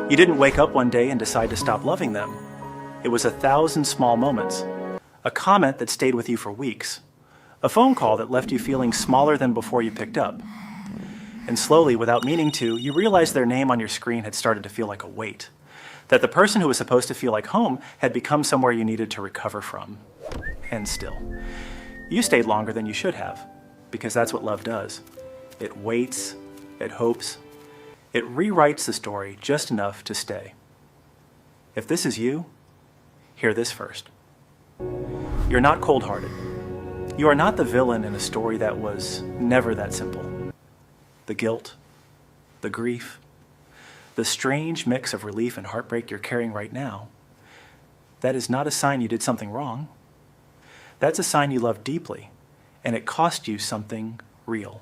You didn't wake up one day and decide to stop loving them. It was 1,000 small moments. A comment that stayed with you for weeks. A phone call that left you feeling smaller than before you picked up. And slowly, without meaning to, you realized their name on your screen had started to feel like a weight. That the person who was supposed to feel like home had become somewhere you needed to recover from. And still, you stayed longer than you should have, because that's what love does. It waits, it hopes, it rewrites the story just enough to stay. If this is you, hear this first. You're not cold-hearted. You are not the villain in a story that was never that simple. The guilt, the grief, the strange mix of relief and heartbreak you're carrying right now, that is not a sign you did something wrong. That's a sign you love deeply, and it cost you something real.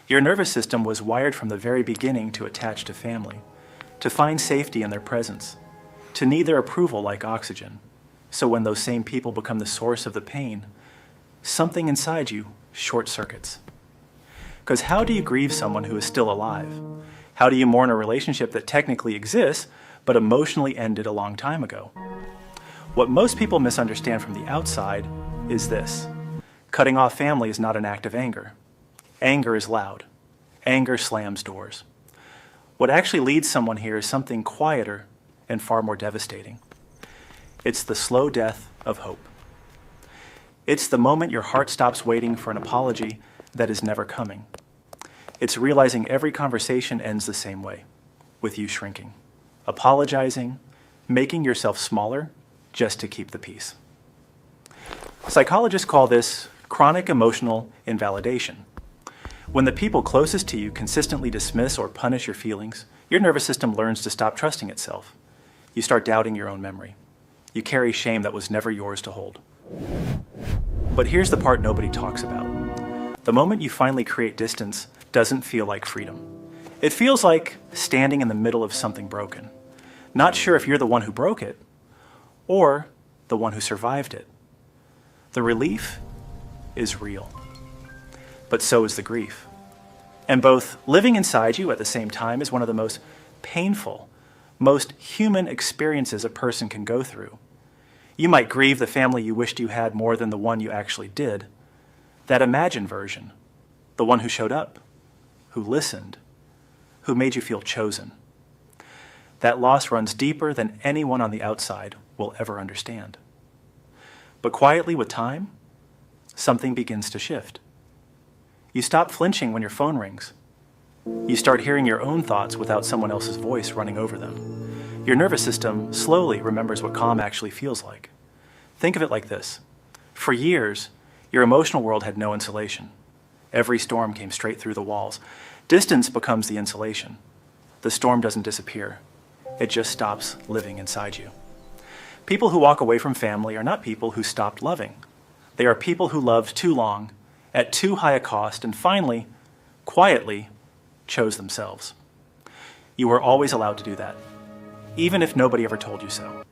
Your nervous system was wired from the very beginning to attach to family, to find safety in their presence, to need their approval like oxygen. So when those same people become the source of the pain, something inside you short circuits. Because how do you grieve someone who is still alive? How do you mourn a relationship that technically exists, but emotionally ended a long time ago? What most people misunderstand from the outside is this. Cutting off family is not an act of anger. Anger is loud. Anger slams doors. What actually leads someone here is something quieter and far more devastating. It's the slow death of hope. It's the moment your heart stops waiting for an apology that is never coming. It's realizing every conversation ends the same way, with you shrinking, apologizing, making yourself smaller just to keep the peace. Psychologists call this chronic emotional invalidation. When the people closest to you consistently dismiss or punish your feelings, your nervous system learns to stop trusting itself. You start doubting your own memory. You carry shame that was never yours to hold. But here's the part nobody talks about. The moment you finally create distance doesn't feel like freedom. It feels like standing in the middle of something broken, not sure if you're the one who broke it or the one who survived it. The relief is real, but so is the grief. And both living inside you at the same time is one of the most painful, most human experiences a person can go through. You might grieve the family you wished you had more than the one you actually did. That imagined version, the one who showed up, who listened, who made you feel chosen. That loss runs deeper than anyone on the outside will ever understand. But quietly with time, something begins to shift. You stop flinching when your phone rings. You start hearing your own thoughts without someone else's voice running over them. Your nervous system slowly remembers what calm actually feels like. Think of it like this. For years, your emotional world had no insulation. Every storm came straight through the walls. Distance becomes the insulation. The storm doesn't disappear. It just stops living inside you. People who walk away from family are not people who stopped loving. They are people who loved too long, at too high a cost, and finally, quietly, chose themselves. You were always allowed to do that, even if nobody ever told you so.